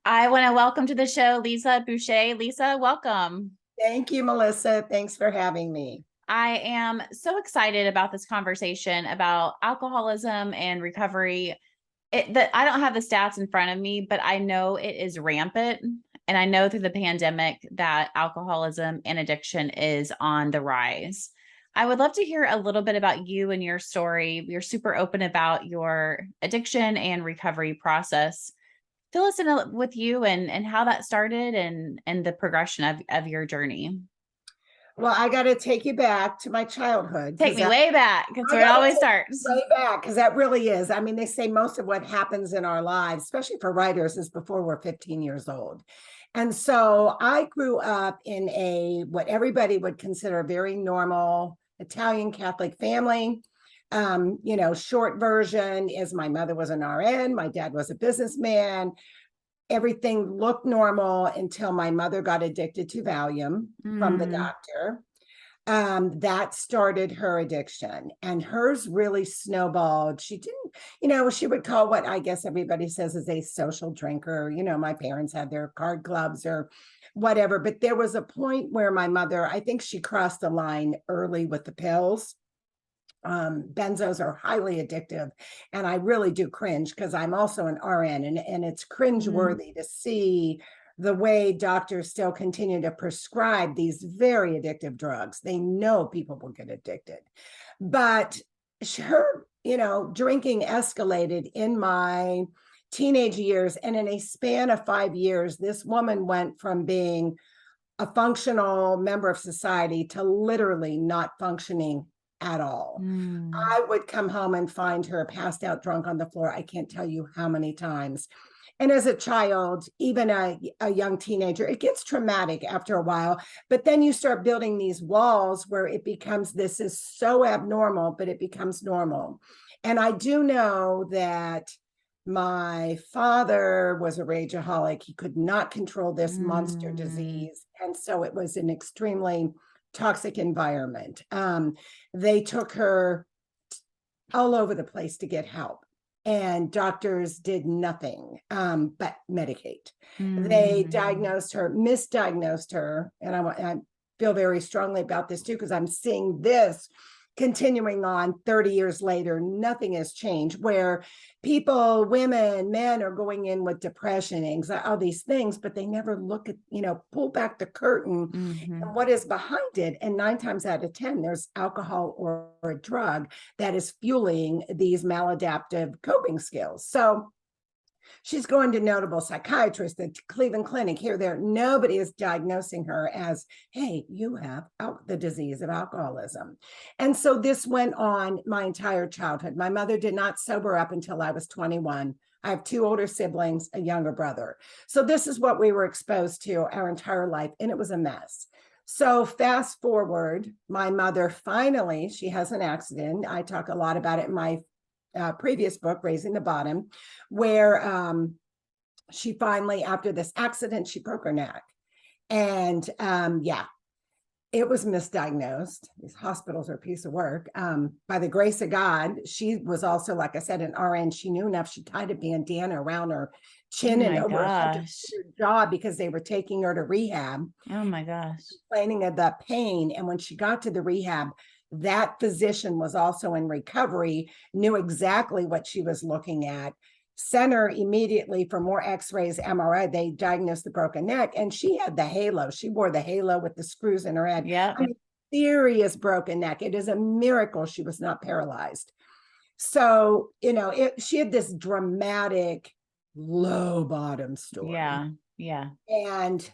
I want to welcome to the show Lisa Boucher. Lisa, welcome. Thank you, Melissa. Thanks for having me. I am so excited about this conversation about alcoholism and recovery. I don't have the stats in front of me, but I know it is rampant. And I know through the pandemic that alcoholism and addiction is on the rise. I would love to hear a little bit about you and your story. You're super open about your addiction and recovery process. Fill us in with you and how that started and the progression of your journey. Well, I got to take you back to my childhood Take me way back. That's I where it got to always take starts. you way back because that really is. I mean, they say most of what happens in our lives, especially for writers, is before we're 15 years old. And so I grew up in what everybody would consider a very normal Italian Catholic family. Short version is my mother was an RN, my dad was a businessman. Everything looked normal until my mother got addicted to Valium from the doctor. That started her addiction, and hers really snowballed. She didn't, she would call what I guess everybody says is a social drinker. My parents had their card clubs or whatever, but there was a point where my mother, I think she crossed the line early with the pills. Benzos are highly addictive, and I really do cringe because I'm also an RN, and it's cringeworthy to see the way doctors still continue to prescribe these very addictive drugs. They know people will get addicted, but her, drinking escalated in my teenage years, and in a span of 5 years, this woman went from being a functional member of society to literally not functioning at all. I would come home and find her passed out drunk on the floor. I can't tell you how many times. And as a child, even a young teenager, it gets traumatic after a while. But then you start building these walls where it becomes, this is so abnormal, but it becomes normal. And I do know that my father was a rageaholic. He could not control this monster disease. And so it was an extremely toxic environment. They took her all over the place to get help, and doctors did nothing but medicate. They misdiagnosed her, and I feel very strongly about this too, because I'm seeing this continuing on 30 years later. Nothing has changed, where people, women, men are going in with depression, anxiety, all these things, but they never look at, pull back the curtain and what is behind it. And 9 times out of 10, there's alcohol or a drug that is fueling these maladaptive coping skills. So she's going to notable psychiatrists, the Cleveland Clinic, here, there. Nobody is diagnosing her as, hey, you have the disease of alcoholism. And so this went on my entire childhood. My mother did not sober up until I was 21. I have 2 older siblings, a younger brother. So this is what we were exposed to our entire life, and it was a mess. So fast forward, my mother finally, she has an accident. I talk a lot about it in my previous book, Raising the Bottom, where she finally, after this accident, she broke her neck. And it was misdiagnosed. These hospitals are a piece of work. By the grace of God, she was also, like I said, an RN. She knew enough. She tied a bandana around her chin and over her jaw because they were taking her to rehab. Oh my gosh. Complaining of the pain. And when she got to the rehab, that physician was also in recovery, knew exactly what she was looking at, sent her immediately for more x-rays, MRI. They diagnosed the broken neck, and she had the halo. She wore the halo with the screws in her head. Yeah. I mean, serious broken neck. It is a miracle she was not paralyzed. So, she had this dramatic low bottom story. Yeah. And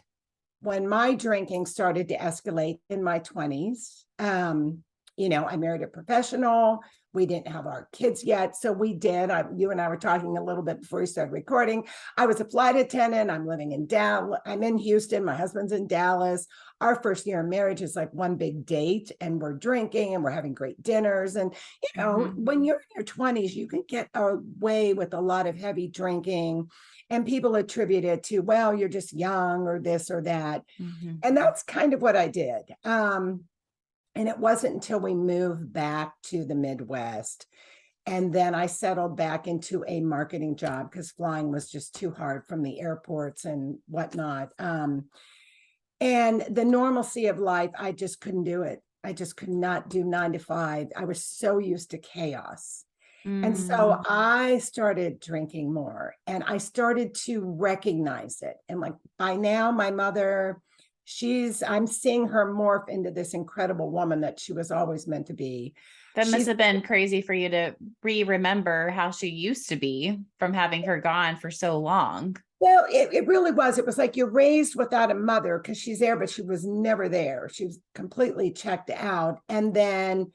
when my drinking started to escalate in my 20s, I married a professional. We didn't have our kids yet. So we did. You and I were talking a little bit before we started recording. I was a flight attendant. I'm living in Dallas. I'm in Houston. My husband's in Dallas. Our first year of marriage is like one big date, and we're drinking and we're having great dinners. And, when you're in your 20s, you can get away with a lot of heavy drinking, and people attribute it to, well, you're just young or this or that. And that's kind of what I did. And it wasn't until we moved back to the Midwest And then I settled back into a marketing job because flying was just too hard from the airports and whatnot. And the normalcy of life, I just couldn't do it. I just could not do 9 to 5. I was so used to chaos. And so I started drinking more, and I started to recognize it. And like by now, my mother, I'm seeing her morph into this incredible woman that she was always meant to be. That must have been crazy for you to remember how she used to be from having her gone for so long. Well, it really was. It was like you're raised without a mother because she's there, but she was never there. She was completely checked out. And then,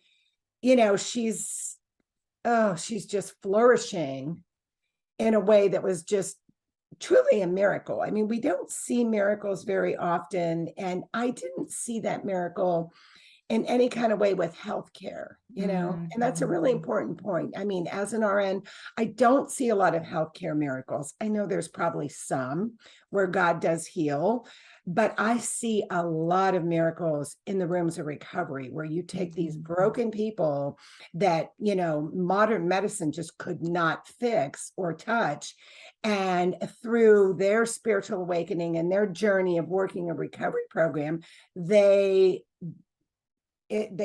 she's just flourishing in a way that was just truly a miracle. I mean, we don't see miracles very often. And I didn't see that miracle in any kind of way with healthcare, and that's a really important point. I mean, as an RN, I don't see a lot of healthcare miracles. I know there's probably some where God does heal, but I see a lot of miracles in the rooms of recovery where you take these broken people that, modern medicine just could not fix or touch. And through their spiritual awakening and their journey of working a recovery program, they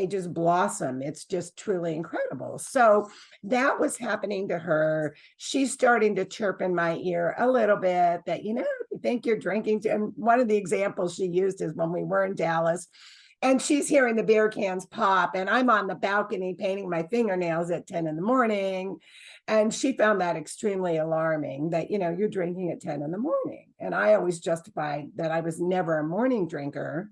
just blossom. It's just truly incredible. So that was happening to her. She's starting to chirp in my ear a little bit that, you think you're drinking. And one of the examples she used is when we were in Dallas and she's hearing the beer cans pop and I'm on the balcony painting my fingernails at 10 in the morning. And she found that extremely alarming that, you're drinking at 10 in the morning. And I always justified that I was never a morning drinker.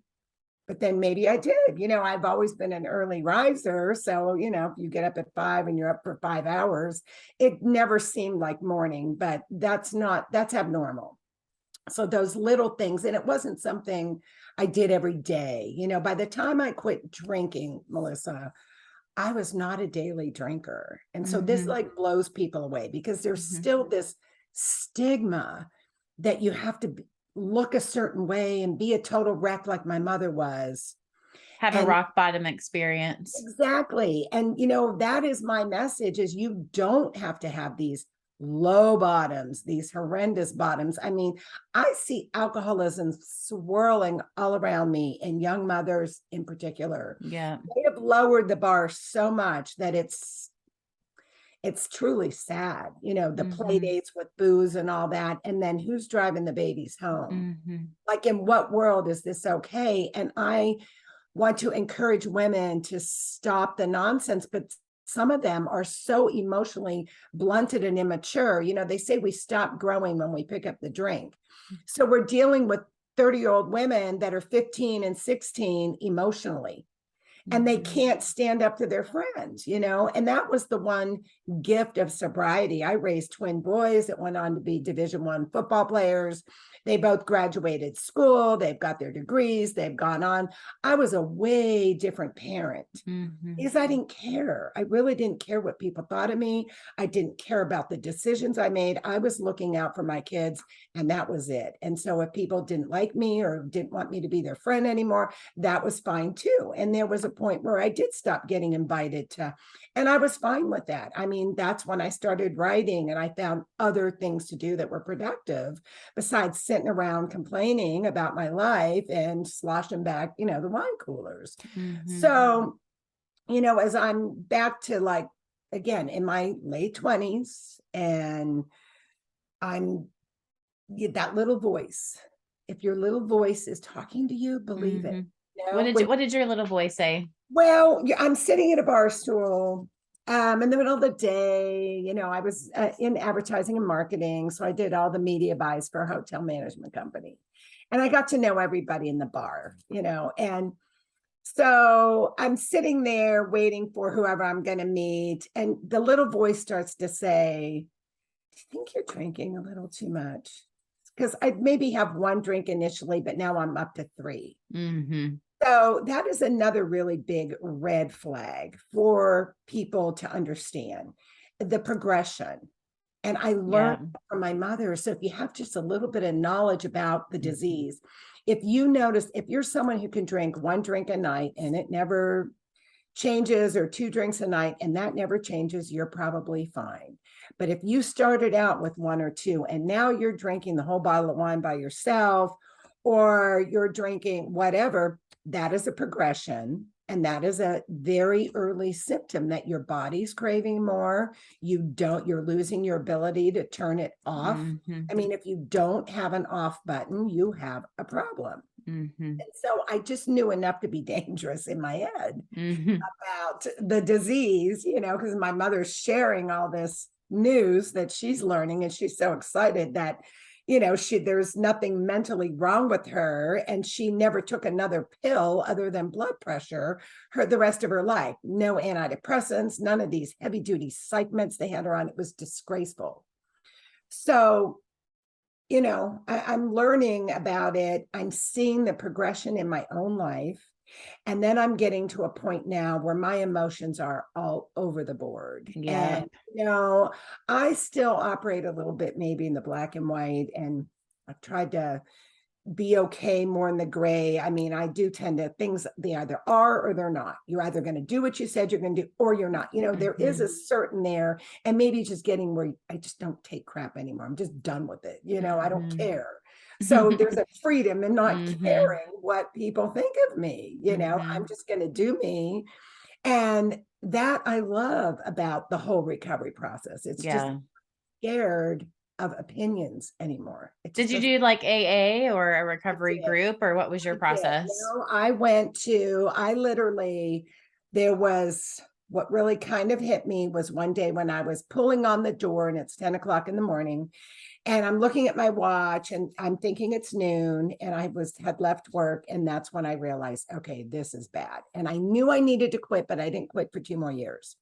But then maybe I did. I've always been an early riser. So, if you get up at 5 and you're up for 5 hours, it never seemed like morning, but that's abnormal. So those little things, and it wasn't something I did every day. By the time I quit drinking, Melissa, I was not a daily drinker. And so this like blows people away because there's still this stigma that you have to look a certain way and be a total wreck like my mother was. Have a rock bottom experience. Exactly. And, that is my message is you don't have to have these low bottoms, these horrendous bottoms. I mean, I see alcoholism swirling all around me and young mothers in particular. Yeah. They have lowered the bar so much that it's truly sad, the play dates with booze and all that. And then who's driving the babies home? Like, in what world is this okay? And I want to encourage women to stop the nonsense, but some of them are so emotionally blunted and immature. They say we stop growing when we pick up the drink. So we're dealing with 30-year-old women that are 15 and 16 emotionally. And they can't stand up to their friends, and that was the one gift of sobriety. I raised twin boys that went on to be Division I football players. They both graduated school. They've got their degrees. They've gone on. I was a way different parent because I didn't care. I really didn't care what people thought of me. I didn't care about the decisions I made. I was looking out for my kids, and that was it. And so if people didn't like me or didn't want me to be their friend anymore, that was fine too. And there was a point where I did stop getting invited to, and I was fine with that. I mean, that's when I started writing and I found other things to do that were productive besides sitting around complaining about my life and sloshing back, the wine coolers. So, as I'm back to like, again, in my late 20s and I'm that little voice, if your little voice is talking to you, believe it. What did your little voice say? Well, I'm sitting at a bar stool in the middle of the day. I was in advertising and marketing. So I did all the media buys for a hotel management company. And I got to know everybody in the bar, and so I'm sitting there waiting for whoever I'm going to meet. And the little voice starts to say, I think you're drinking a little too much. Because I'd maybe have one drink initially, but now I'm up to 3. So that is another really big red flag for people to understand the progression. And I learned from my mother. So if you have just a little bit of knowledge about the disease, if you notice, if you're someone who can drink one drink a night and it never changes or 2 drinks a night and that never changes, you're probably fine. But if you started out with 1 or 2 and now you're drinking the whole bottle of wine by yourself, or you're drinking whatever, that is a progression. And that is a very early symptom that your body's craving more. You're losing your ability to turn it off. Mhm. I mean, if you don't have an off button, you have a problem. Mhm. And so I just knew enough to be dangerous in my head Mhm. about the disease, because my mother's sharing all this news that she's learning, and she's so excited that there's nothing mentally wrong with her, and she never took another pill other than blood pressure the rest of her life. No antidepressants, none of these heavy duty psych meds they had her on. It was disgraceful. So I'm learning about it. I'm seeing the progression in my own life. And then I'm getting to a point now where my emotions are all over the board. Yeah. And, I still operate a little bit maybe in the black and white. And I've tried to be okay more in the gray. I mean, I do tend to, things, they either are or they're not. You're either going to do what you said you're going to do, or you're not. There is a certain there, and maybe just getting where I just don't take crap anymore. I'm just done with it. I don't care. So there's a freedom in not caring what people think of me. I'm just going to do me. And that I love about the whole recovery process. It's just scared of opinions anymore. Did you do like AA or a recovery group, or what was your process? There was, what really kind of hit me was one day when I was pulling on the door and it's 10 o'clock in the morning, and I'm looking at my watch and I'm thinking it's noon, and had left work. And that's when I realized, okay, this is bad. And I knew I needed to quit, but I didn't quit for 2 more years.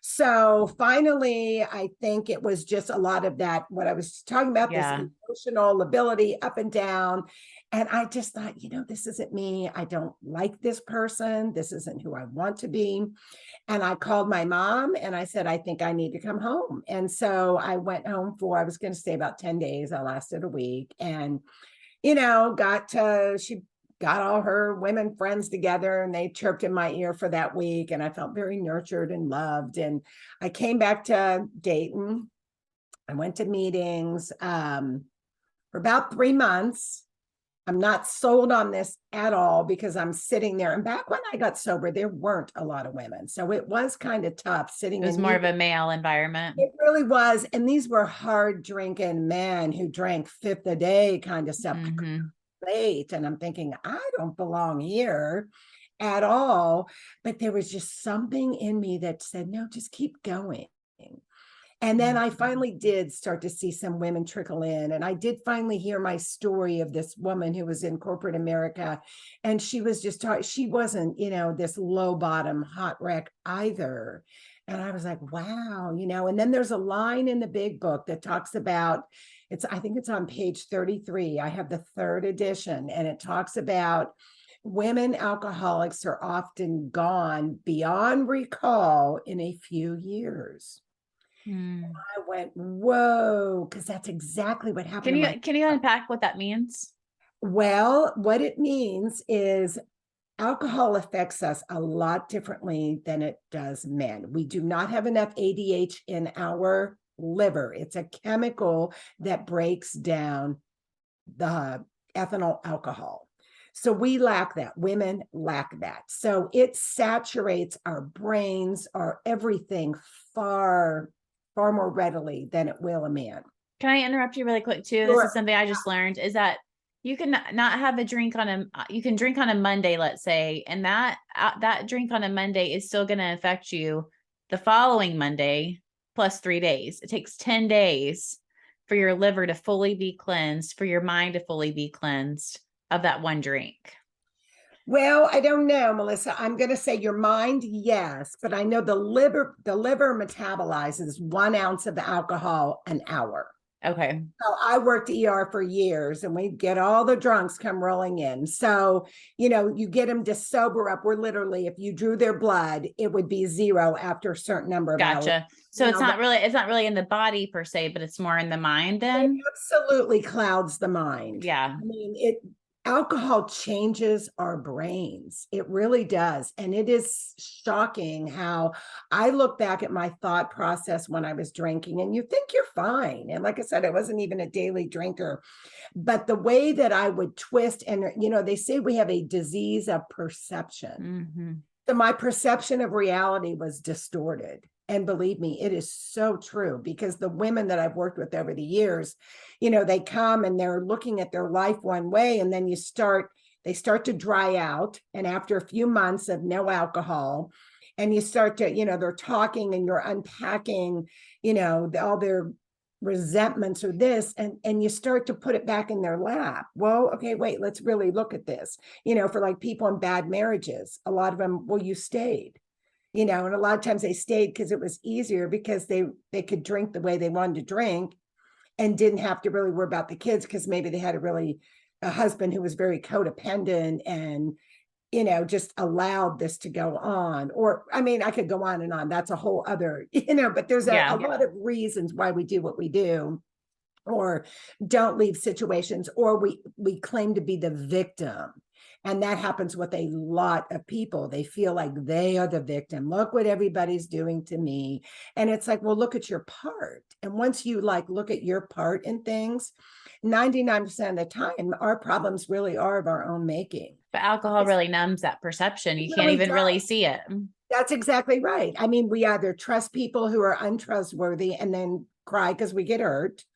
So finally, I think it was just a lot of that, what I was talking about, this emotional ability up and down. And I just thought, this isn't me. I don't like this person. This isn't who I want to be. And I called my mom and I said, I think I need to come home. And so I went home I was going to stay about 10 days. I lasted a week, and, she got all her women friends together and they chirped in my ear for that week. And I felt very nurtured and loved. And I came back to Dayton. I went to meetings for about 3 months. I'm not sold on this at all because I'm sitting there. And back when I got sober, there weren't a lot of women. So it was kind of tough sitting. It was more of a male environment. It really was. And these were hard drinking men who drank 5th a day kind of stuff. Late, and I'm thinking, I don't belong here at all. But there was just something in me that said, no, just keep going. And then I finally did start to see some women trickle in, and I did finally hear my story of this woman who was in corporate America, and she was just she wasn't, this low bottom hot wreck either. And I was like, wow, and then there's a line in the big book that talks about, I think it's on page 33. I have the 3rd edition, and it talks about women alcoholics are often gone beyond recall in a few years. I went, whoa, because that's exactly what happened. Can you unpack what that means? Well, what it means is alcohol affects us a lot differently than it does men. We do not have enough ADH in our liver. It's a chemical that breaks down the ethanol alcohol. So we lack that. Women lack that. So it saturates our brains, our everything far more readily than it will a man. Can I interrupt you really quick too? Sure. This is something I just learned, is that you can not have a drink you can drink on a Monday, let's say, and that drink on a Monday is still going to affect you the following Monday plus 3 days. It takes 10 days for your liver to fully be cleansed, for your mind to fully be cleansed of that one drink. Well, I don't know, Melissa. I'm going to say your mind, yes, but I know the liver metabolizes 1 ounce of alcohol an hour. Okay. So I worked ER for years, and we get all the drunks come rolling in. So, you get them to sober up. We're literally, if you drew their blood, it would be 0 after a certain number of hours. Gotcha. So it's not really in the body per se, but it's more in the mind then? It absolutely clouds the mind. Yeah. I mean, Alcohol changes our brains. It really does. And it is shocking how I look back at my thought process when I was drinking, and you think you're fine. And like I said, I wasn't even a daily drinker, but the way that I would twist, and they say we have a disease of perception. Mm-hmm. So my perception of reality was distorted. And believe me, it is so true, because the women that I've worked with over the years, they come and they're looking at their life one way, and then they start to dry out. And after a few months of no alcohol, and you start to, they're talking and you're unpacking, all their resentments or this, and you start to put it back in their lap. Well, okay, wait, let's really look at this. For like people in bad marriages, a lot of them, well, you stayed. And a lot of times they stayed because it was easier, because they could drink the way they wanted to drink and didn't have to really worry about the kids, because maybe they had a husband who was very codependent and, just allowed this to go on. Or, I mean, I could go on and on. That's a whole other, but there's a lot of reasons why we do what we do, or don't leave situations, or we claim to be the victim. And that happens with a lot of people. They feel like they are the victim. Look what everybody's doing to me. And it's like, well, look at your part. And once you look at your part in things, 99% of the time, our problems really are of our own making. But alcohol really numbs that perception. You can't even really see it. That's exactly right. I mean, we either trust people who are untrustworthy and then cry because we get hurt,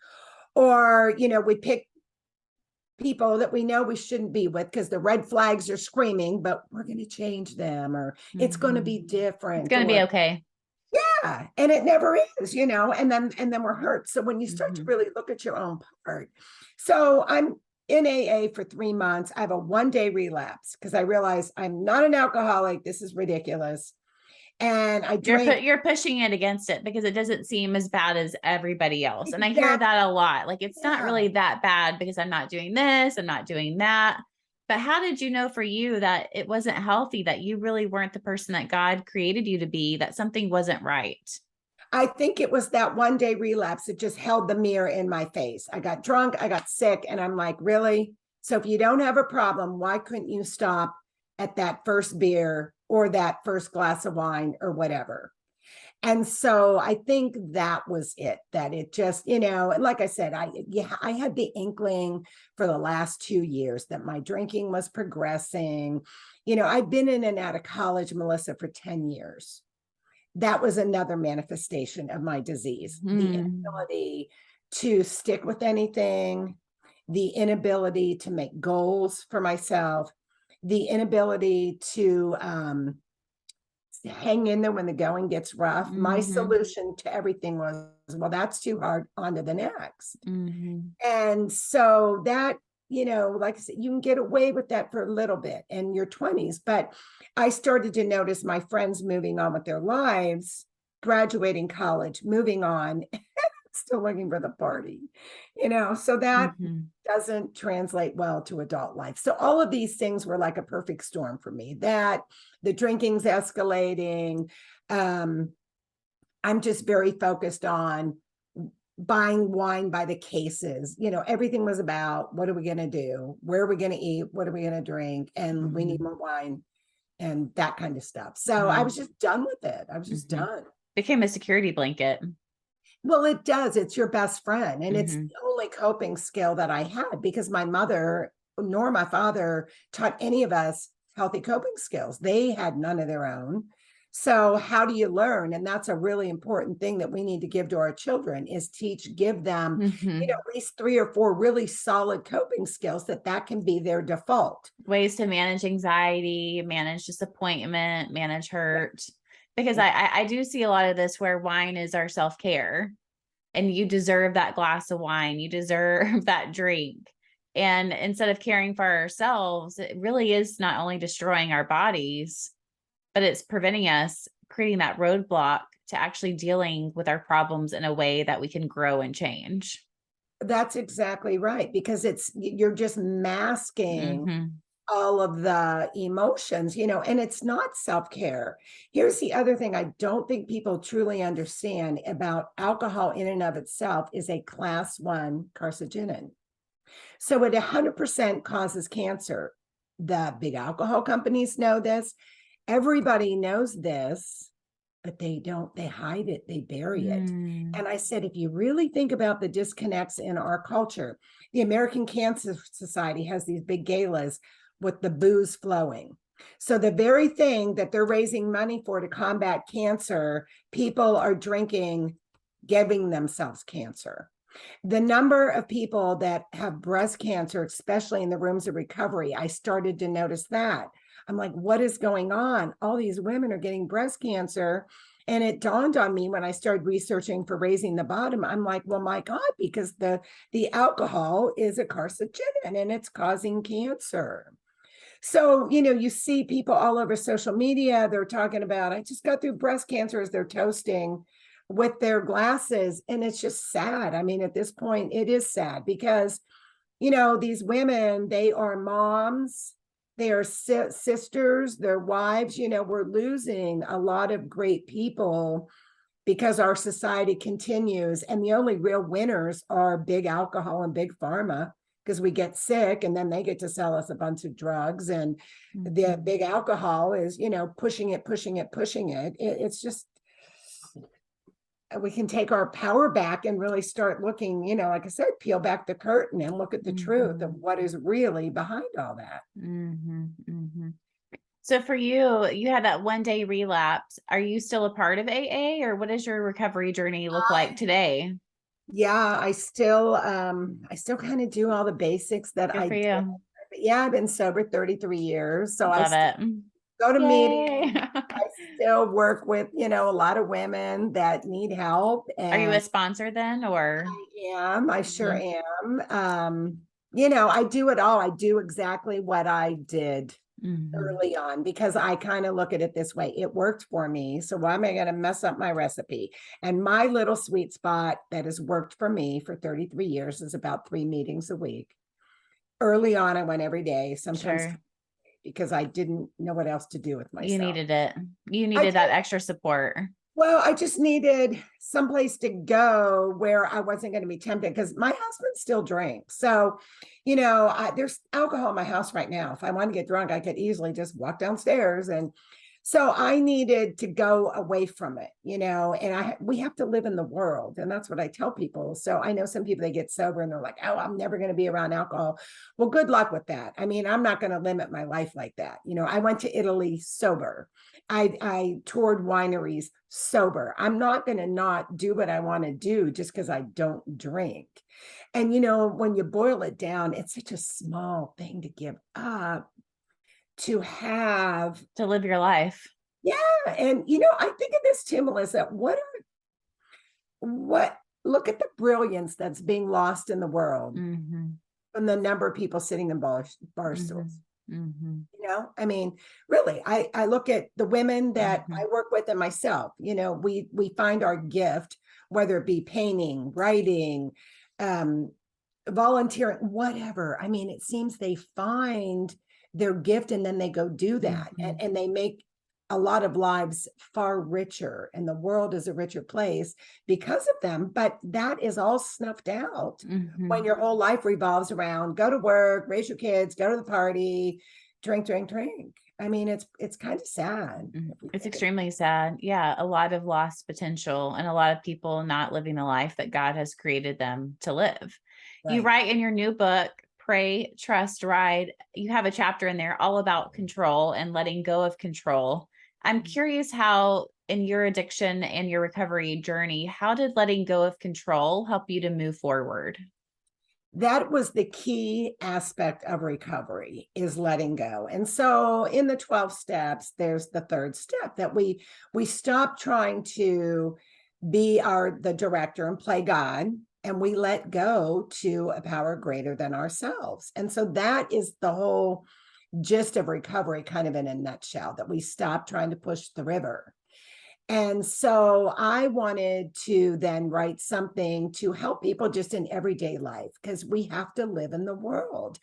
or, we pick people that we know we shouldn't be with because the red flags are screaming, but we're going to change them, or it's going to be different. It's going to be okay. Yeah. And it never is, and then we're hurt. So when you start to really look at your own part. So I'm in AA for 3 months. I have a 1-day relapse because I realized I'm not an alcoholic. This is ridiculous. And I drank. You're pushing it against it because it doesn't seem as bad as everybody else. And I hear that a lot. Like, it's not really that bad because I'm not doing this, I'm not doing that. But how did you know for you that it wasn't healthy, that you really weren't the person that God created you to be, that something wasn't right? I think it was that 1-day relapse. It just held the mirror in my face. I got drunk, I got sick, and I'm like, really? So if you don't have a problem, why couldn't you stop at that first beer or that first glass of wine or whatever? And so I think that was it, that it just, and like I said, I had the inkling for the last 2 years that my drinking was progressing. I've been in and out of college, Melissa, for 10 years. That was another manifestation of my disease, the inability to stick with anything, the inability to make goals for myself, the inability to hang in there when the going gets rough. My solution to everything was, well, that's too hard, on to the next. And so that, like I said, you can get away with that for a little bit in your 20s. But I started to notice my friends moving on with their lives, graduating college, moving on, still looking for the party, so that doesn't translate well to adult life. So all of these things were like a perfect storm for me, that the drinking's escalating. I'm just very focused on buying wine by the cases. Everything was about, what are we going to do? Where are we going to eat? What are we going to drink? And we need more wine and that kind of stuff. So I was just done with it. I was just done. Became a security blanket. Well, it does. It's your best friend. And it's the only coping skill that I had, because my mother nor my father taught any of us healthy coping skills. They had none of their own. So how do you learn? And that's a really important thing that we need to give to our children, is give them, at least 3 or 4 really solid coping skills that can be their default. Ways to manage anxiety, manage disappointment, manage hurt. Because I do see a lot of this where wine is our self-care, and you deserve that glass of wine. You deserve that drink. And instead of caring for ourselves, it really is not only destroying our bodies, but it's preventing us, creating that roadblock to actually dealing with our problems in a way that we can grow and change. That's exactly right, because you're just masking all of the emotions, and it's not self-care. Here's the other thing I don't think people truly understand about alcohol in and of itself, is a class 1 carcinogen. So it 100% causes cancer. The big alcohol companies know this. Everybody knows this, but they don't, they hide it, they bury it. And I said, if you really think about the disconnects in our culture, the American Cancer Society has these big galas with the booze flowing. So the very thing that they're raising money for to combat cancer, people are drinking, giving themselves cancer. The number of people that have breast cancer, especially in the rooms of recovery, I started to notice that. I'm like, what is going on? All these women are getting breast cancer. And it dawned on me when I started researching for Raising the Bottom. I'm like, well, my God, because the alcohol is a carcinogen and it's causing cancer. So, you see people all over social media, they're talking about, I just got through breast cancer as they're toasting with their glasses. And it's just sad. I mean, at this point, it is sad because, these women, they are moms, they are sisters, their wives, we're losing a lot of great people because our society continues. And the only real winners are big alcohol and big pharma, because we get sick and then they get to sell us a bunch of drugs. And the big alcohol is, pushing it. It's just, we can take our power back and really start looking, like I said, peel back the curtain and look at the truth of what is really behind all that. So for you, you had that 1-day relapse. Are you still a part of AA, or what does your recovery journey look like today? Yeah, I still kind of do all the basics that Good I for did. you. But yeah, I've been sober 33 years. So Love it. go to Yay. meetings. I still work with, a lot of women that need help. Are you a And sponsor then, or? I sure am. I do it all. I do exactly what I did early on because I kind of look at it this way. It worked for me. So why am I going to mess up my recipe? And my little sweet spot that has worked for me for 33 years is about 3 meetings a week. Early on, I went every day, sometimes because I didn't know what else to do with myself. You needed it. You needed that extra support. Well, I just needed someplace to go where I wasn't going to be tempted because my husband still drinks. So, there's alcohol in my house right now. If I want to get drunk, I could easily just walk downstairs. And so I needed to go away from it, and we have to live in the world. And that's what I tell people. So I know some people, they get sober and they're like, oh, I'm never going to be around alcohol. Well, good luck with that. I mean, I'm not going to limit my life like that. I went to Italy sober. I toured wineries sober. I'm not going to not do what I want to do just because I don't drink. And, when you boil it down, it's such a small thing to give up to live your life. Yeah. And, I think of this too, Melissa, look at the brilliance that's being lost in the world from the number of people sitting in bar stools. I mean, really, I look at the women that I work with and myself, we find our gift, whether it be painting, writing, volunteering, whatever. I mean, it seems they find their gift and then they go do that and they make a lot of lives far richer, and the world is a richer place because of them. But that is all snuffed out when your whole life revolves around go to work, raise your kids, go to the party, drink. I mean, it's kind of sad. It's extremely sad. Yeah. A lot of lost potential and a lot of people not living the life that God has created them to live. Right. You write in your new book, Pray, Trust, Ride. You have a chapter in there all about control and letting go of control. I'm curious how in your addiction and your recovery journey, how did letting go of control help you to move forward? That was the key aspect of recovery, is letting go. And so in the 12 steps, there's the third step that we stop trying to be the director and play God, and we let go to a power greater than ourselves. And so that is the whole gist of recovery, kind of in a nutshell, that we stop trying to push the river. And so I wanted to then write something to help people just in everyday life, because we have to live in the world.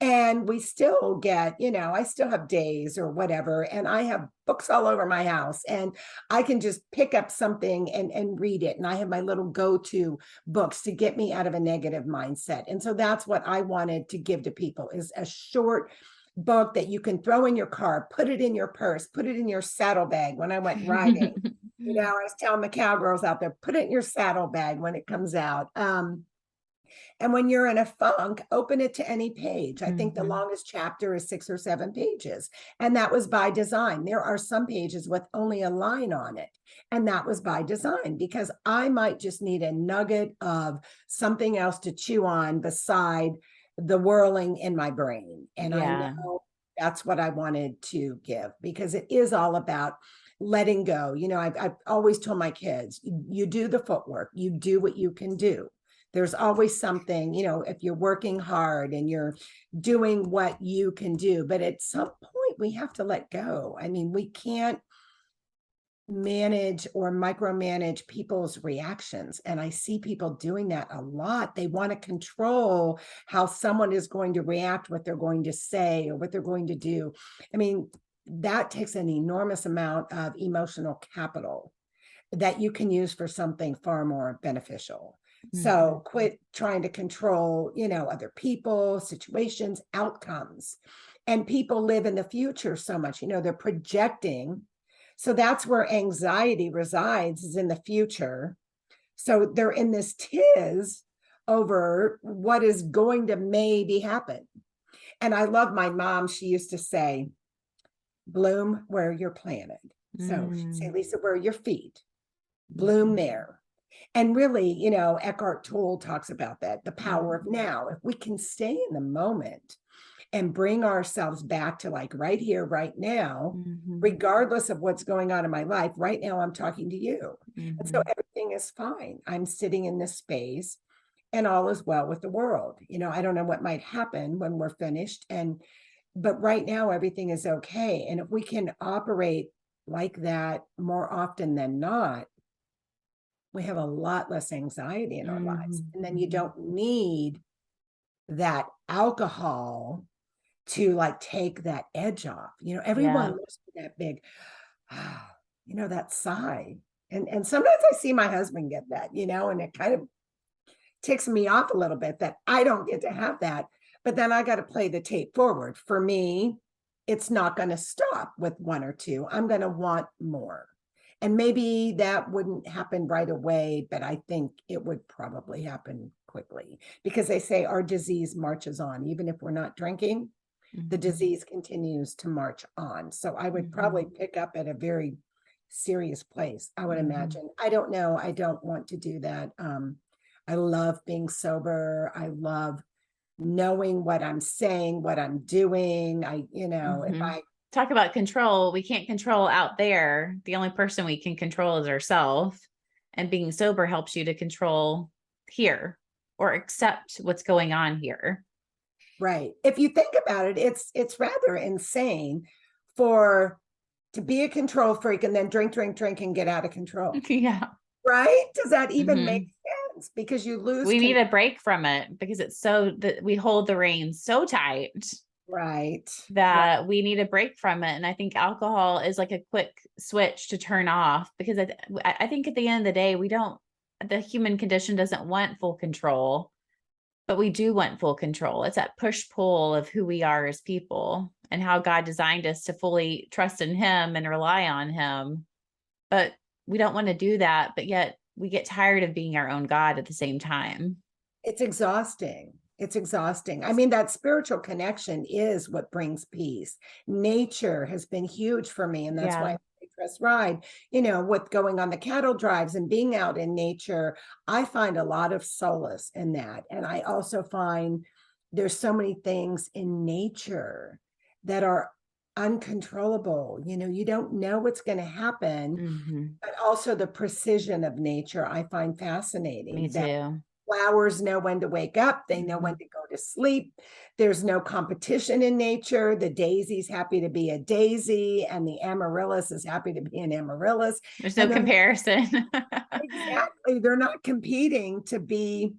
And we still get, I still have days or whatever, and I have books all over my house, and I can just pick up something and read it. And I have my little go-to books to get me out of a negative mindset. And so that's what I wanted to give to people, is a short book that you can throw in your car, put it in your purse, put it in your saddlebag. When I went riding, I was telling the cowgirls out there, put it in your saddlebag when it comes out. And when you're in a funk, open it to any page. I think the longest chapter is 6 or 7 pages. And that was by design. There are some pages with only a line on it. And that was by design, because I might just need a nugget of something else to chew on beside the whirling in my brain. And I know that's what I wanted to give, because it is all about letting go. I've always told my kids, you do the footwork, you do what you can do. There's always something, if you're working hard and you're doing what you can do, but at some point we have to let go. I mean, we can't manage or micromanage people's reactions. And I see people doing that a lot. They want to control how someone is going to react, what they're going to say, or what they're going to do. I mean, that takes an enormous amount of emotional capital that you can use for something far more beneficial. So quit trying to control, other people, situations, outcomes. And people live in the future so much, they're projecting. So that's where anxiety resides, is in the future. So they're in this tiz over what is going to maybe happen. And I love my mom. She used to say, bloom where you're planted. So she'd say, Lisa, where are your feet? Bloom there. And really, Eckhart Tolle talks about that, the power of now. If we can stay in the moment and bring ourselves back to like right here, right now, regardless of what's going on in my life, right now I'm talking to you. And so everything is fine. I'm sitting in this space and all is well with the world. I don't know what might happen when we're finished. But right now everything is okay. And if we can operate like that more often than not, we have a lot less anxiety in our lives. And then you don't need that alcohol to like take that edge off. Everyone looks for that big, that sigh. And sometimes I see my husband get that, and it kind of ticks me off a little bit that I don't get to have that. But then I got to play the tape forward. For me, it's not going to stop with 1 or 2. I'm going to want more. And maybe that wouldn't happen right away, but I think it would probably happen quickly, because they say our disease marches on. Even if we're not drinking, the disease continues to march on. So I would probably pick up at a very serious place, I would imagine. I don't know. I don't want to do that. I love being sober. I love knowing what I'm saying, what I'm doing. If I talk about control, we can't control out there. The only person we can control is ourselves. And being sober helps you to control here, or accept what's going on here. Right. If you think about it, it's rather insane to be a control freak and then drink and get out of control. Yeah. Right? Does that even make sense? Because you lose. We need a break from it, because it's so that we hold the reins so tight. Right. That we need a break from it. And I think alcohol is like a quick switch to turn off, because I think at the end of the day, the human condition doesn't want full control, but we do want full control. It's that push pull of who we are as people and how God designed us to fully trust in him and rely on him. But we don't want to do that, but yet we get tired of being our own God at the same time. It's exhausting. It's exhausting. I mean, that spiritual connection is what brings peace. Nature has been huge for me. And that's why I trust ride, with going on the cattle drives and being out in nature. I find a lot of solace in that. And I also find there's so many things in nature that are uncontrollable. You don't know what's going to happen, but also the precision of nature I find fascinating. Me too. Flowers know when to wake up. They know when to go to sleep. There's no competition in nature. The daisy's happy to be a daisy, and the amaryllis is happy to be an amaryllis. There's no And comparison. exactly, they're not competing to be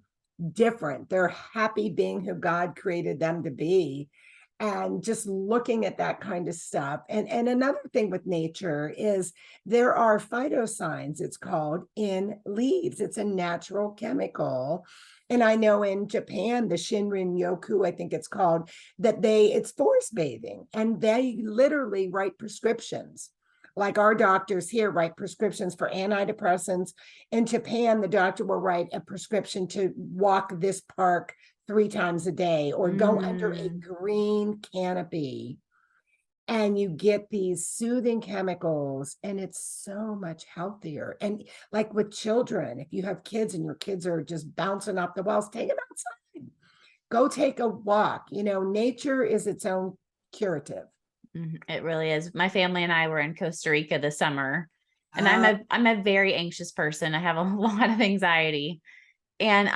different. They're happy being who God created them to be. And just looking at that kind of stuff. And another thing with nature is there are phytosigns, it's called, in leaves. It's a natural chemical. And I know in Japan, the Shinrin Yoku, I think it's called, that it's forest bathing, and they literally write prescriptions. Like our doctors here write prescriptions for antidepressants. In Japan, the doctor will write a prescription to walk this park 3 times a day, or go under a green canopy, and you get these soothing chemicals, and it's so much healthier. And like with children, if you have kids and your kids are just bouncing off the walls, take them outside, go take a walk. Nature is its own curative. It really is. My family and I were in Costa Rica this summer, and I'm a very anxious person. I have a lot of anxiety. And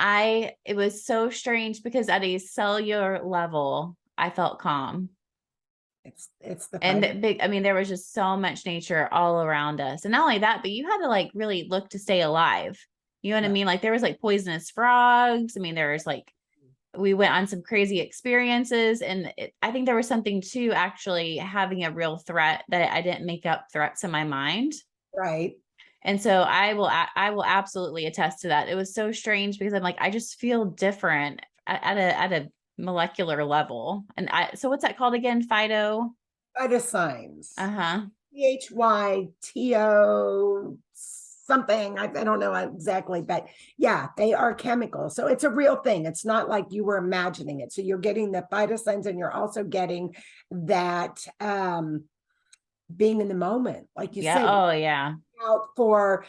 it was so strange because at a cellular level, I felt calm. It's the And I mean, there was just so much nature all around us. And not only that, but you had to like really look to stay alive. You know what I mean? Like there was like poisonous frogs. I mean, there was like, we went on some crazy experiences. And I think there was something to actually having a real threat that I didn't make up threats in my mind. Right. And so I will absolutely attest to that. It was so strange because I'm like, I just feel different at a molecular level. And so what's that called again? Phytosigns. Uh-huh. PHYTO something. I don't know exactly, but yeah, they are chemicals. So it's a real thing. It's not like you were imagining it. So you're getting the phytosigns, and you're also getting that being in the moment, like you said. Oh yeah. Out for,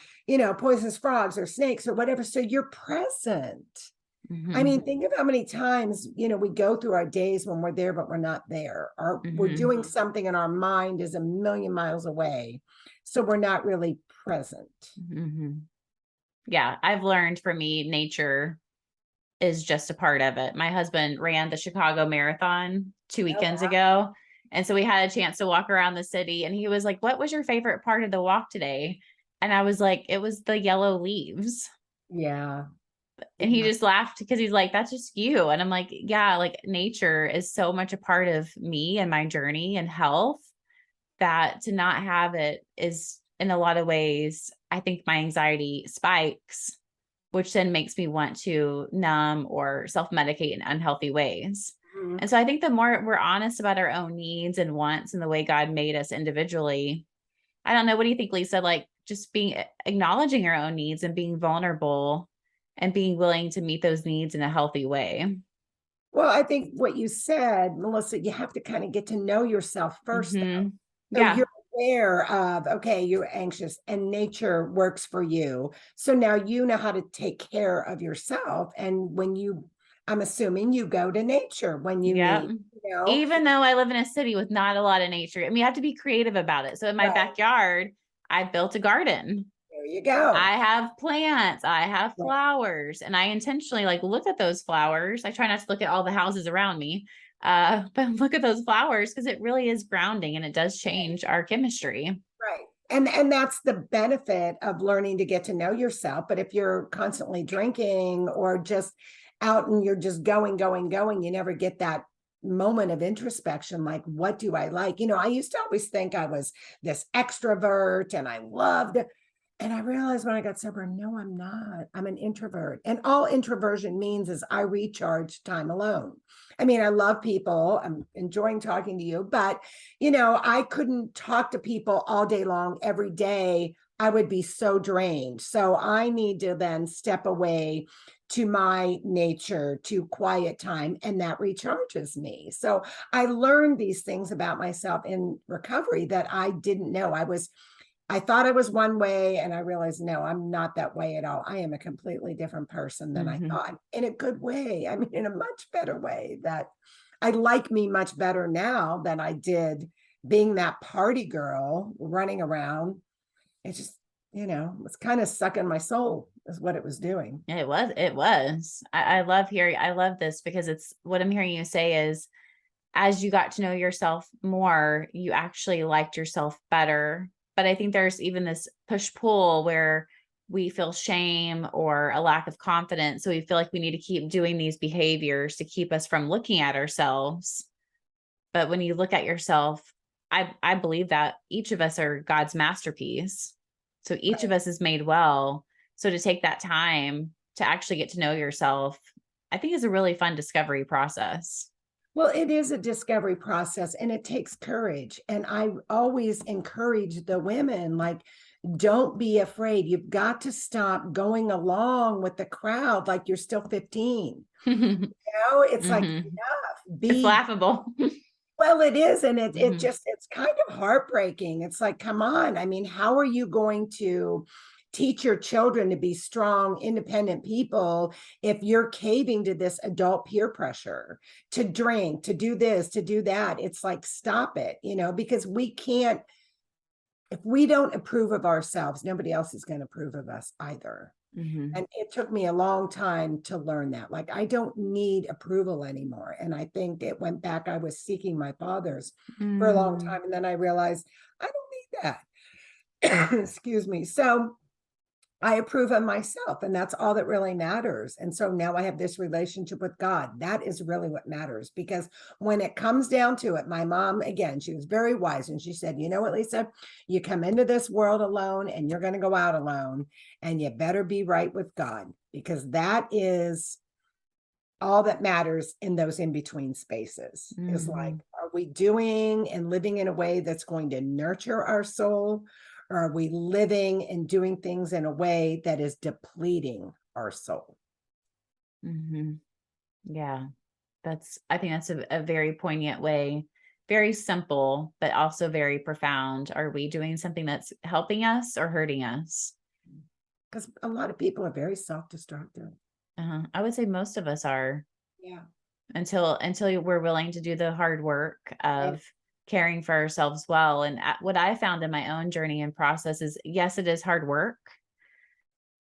poisonous frogs or snakes or whatever. So you're present. I mean, think of how many times, we go through our days when we're there, but we're not there, or we're doing something and our mind is a million miles away. So we're not really present. Yeah. I've learned, for me, nature is just a part of it. My husband ran the Chicago Marathon 2 weekends ago. And so we had a chance to walk around the city, and he was like, "What was your favorite part of the walk today?" And I was like, "It was the yellow leaves." Yeah. And he just laughed because he's like, "That's just you." And I'm like, yeah, like nature is so much a part of me and my journey and health, that to not have it is, in a lot of ways, I think my anxiety spikes, which then makes me want to numb or self-medicate in unhealthy ways. And so I think the more we're honest about our own needs and wants and the way God made us individually, I don't know. What do you think, Lisa? Like just acknowledging our own needs and being vulnerable and being willing to meet those needs in a healthy way. Well, I think what you said, Melissa, you have to kind of get to know yourself first. So you're aware of, okay, you're anxious and nature works for you. So now you know how to take care of yourself. And I'm assuming you go to nature when you need, Even though I live in a city with not a lot of nature, I mean, you have to be creative about it. So in my backyard, I built a garden. There you go. I have plants, I have flowers, and I intentionally like look at those flowers. I try not to look at all the houses around me, but look at those flowers because it really is grounding, and it does change our chemistry. Right. And that's the benefit of learning to get to know yourself. But if you're constantly drinking or just out and you're just going, you never get that moment of introspection. Like, what do I like? I used to always think I was this extrovert and I loved it. And I realized when I got sober, no, I'm not. I'm an introvert. And all introversion means is I recharge time alone. I mean, I love people. I'm enjoying talking to you, but, I couldn't talk to people all day long, every day. I would be so drained. So I need to then step away to my nature, to quiet time, and that recharges me. So I learned these things about myself in recovery that I didn't know. I thought I was one way, and I realized, no, I'm not that way at all. I am a completely different person than I thought, in a good way. I mean, in a much better way, that I like me much better now than I did being that party girl running around. It just, it's kind of sucking my soul is what it was doing. It was. I love this because it's what I'm hearing you say is as you got to know yourself more, you actually liked yourself better. But I think there's even this push pull where we feel shame or a lack of confidence. So we feel like we need to keep doing these behaviors to keep us from looking at ourselves. But when you look at yourself, I believe that each of us are God's masterpiece. So each of Right. us is made well. So to take that time to actually get to know yourself, I think is a really fun discovery process. Well, it is a discovery process and it takes courage. And I always encourage the women, like, don't be afraid. You've got to stop going along with the crowd like you're still 15. Mhm. It's like enough. It's Be laughable. well, it is, and it Mhm. just it's kind of heartbreaking. It's like, come on. I mean, how are you going to teach your children to be strong, independent people if you're caving to this adult peer pressure to drink, to do this, to do that? It's like, stop it, because we can't, if we don't approve of ourselves, nobody else is going to approve of us either. Mhm. And it took me a long time to learn that. Like, I don't need approval anymore. And I think it went back. I was seeking my father's for a long Mm. time. And then I realized I don't need that. Excuse me. So I approve of myself, and that's all that really matters. And so now I have this relationship with God. That is really what matters, because when it comes down to it, my mom, again, she was very wise. And she said, you know what, Lisa, you come into this world alone and you're going to go out alone, and you better be right with God, because that is all that matters in those in between spaces. Is like, Mhm. are we doing and living in a way that's going to nurture our soul? Or are we living and doing things in a way that is depleting our soul? Mhm. Yeah. I think that's a very poignant way, very simple, but also very profound. Are we doing something that's helping us or hurting us? Because a lot of people are very self-destructive. I would say most of us are Yeah. until we're willing to do the hard work Right. of caring for ourselves well. And what I found in my own journey and process is, yes, it is hard work,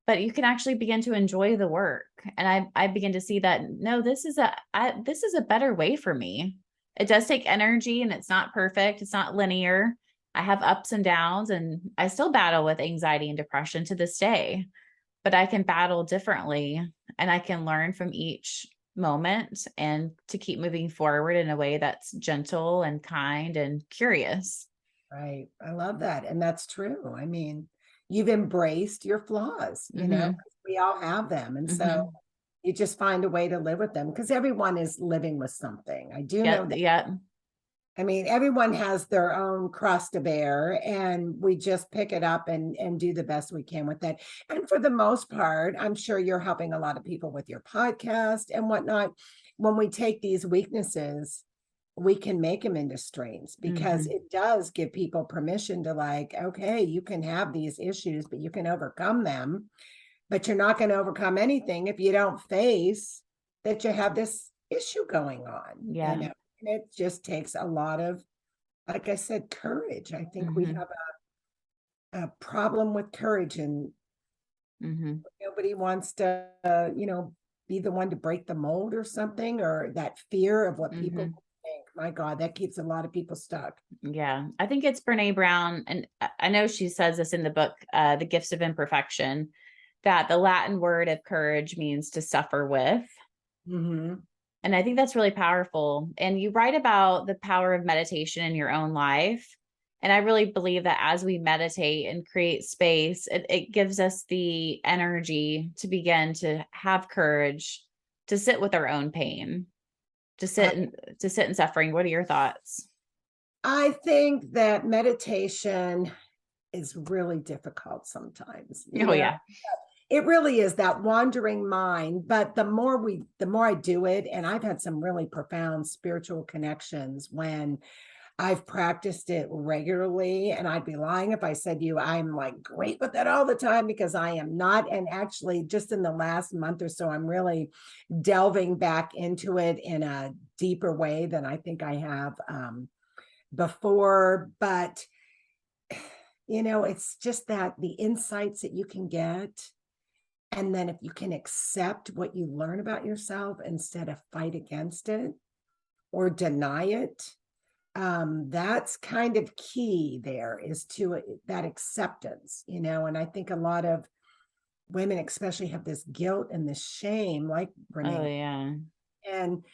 but you can actually begin to enjoy the work. And I begin to see that, no, this is a better way for me. It does take energy and it's not perfect. It's not linear. I have ups and downs and I still battle with anxiety and depression to this day, but I can battle differently and I can learn from each moment and to keep moving forward in a way that's gentle and kind and curious. Right. I love that. And that's true. I mean, you've embraced your flaws, Mhm. 'cause we all have them. And so Mhm. you just find a way to live with them, because everyone is living with something. I do know Yep, that. yep. I mean, everyone has their own cross to bear, and we just pick it up and do the best we can with that. And for the most part, I'm sure you're helping a lot of people with your podcast and whatnot. When we take these weaknesses, we can make them into strengths, because Mhm. it does give people permission to, like, okay, you can have these issues, but you can overcome them. But you're not going to overcome anything if you don't face that you have this issue going on, Yeah. and it just takes a lot of, like I said, courage. I think we Mhm. have a problem with courage, and Mhm. nobody wants to, be the one to break the mold or something, or that fear of what people Mhm. think. My God, that keeps a lot of people stuck. Yeah. I think it's Brene Brown, and I know she says this in the book, The Gifts of Imperfection, that the Latin word of courage means to suffer with. Hmm. And I think that's really powerful. And you write about the power of meditation in your own life. And I really believe that as we meditate and create space, it gives us the energy to begin to have courage to sit with our own pain, to sit in suffering. What are your thoughts? I think that meditation is really difficult sometimes. Oh yeah. It really is that wandering mind. But the more I do it, and I've had some really profound spiritual connections when I've practiced it regularly. And I'd be lying if I said to you I'm like great with it all the time, because I am not. And actually, just in the last month or so, I'm really delving back into it in a deeper way than I think I have before. But it's just that the insights that you can get, And then if you can accept what you learn about yourself instead of fight against it or deny it, that's kind of key there, is to that acceptance, and I think a lot of women especially have this guilt and this shame, like Oh Renee, yeah. and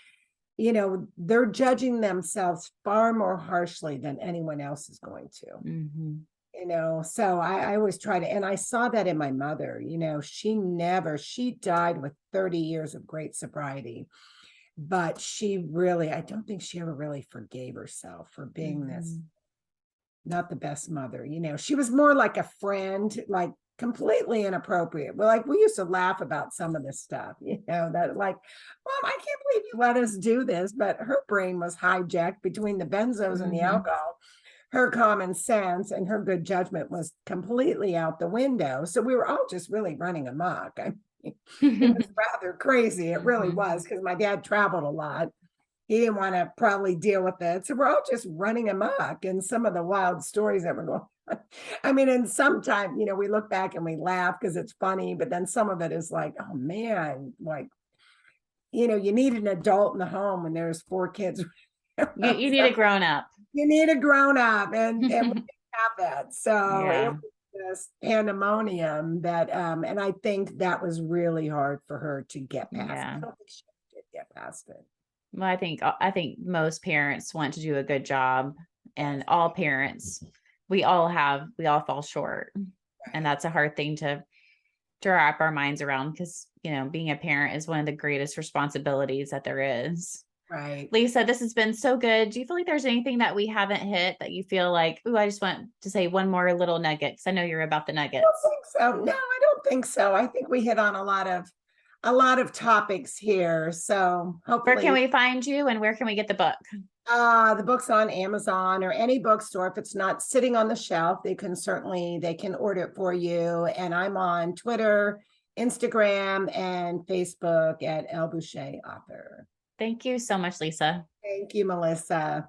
they're judging themselves far more harshly than anyone else is going to. Hmm. So I always try to, and I saw that in my mother. She died with 30 years of great sobriety, but I don't think she ever really forgave herself for being this, Hmm. not the best mother. She was more like a friend, like completely inappropriate. Well, like we used to laugh about some of this stuff, that like, Mom, I can't believe you let us do this. But her brain was hijacked between the benzos and the Hmm. alcohol. Her common sense and her good judgment was completely out the window. So we were all just really running amok. It was rather crazy. It really was, because my dad traveled a lot. He didn't want to probably deal with it. So we're all just running amok, and some of the wild stories that were going on. I mean, and sometimes, we look back and we laugh because it's funny, but then some of it is like, oh man, like, you need an adult in the home when there's 4 kids. You need a grown up. You need a grown up, and we didn't have that. So it Yeah. was just pandemonium and I think that was really hard for her to get past. Yeah. I don't think she did get past it. Well, I think most parents want to do a good job, and all parents, we all fall short. And Right. that's a hard thing to wrap our minds around, because, being a parent is one of the greatest responsibilities that there is. Right. Lisa, this has been so good. Do you feel like there's anything that we haven't hit that you feel like, ooh, I just want to say one more little nugget? Because I know you're about the I nuggets. don't think so. No, I don't think so. I think we hit on a lot of topics here. So Where can hopefully, we find you, and where can we get the book? the book's on Amazon or any bookstore. If it's not sitting on the shelf, they can order it for you. And I'm on Twitter, Instagram, and Facebook at Boucher author. Thank you so much, Lisa. Thank you, Melissa.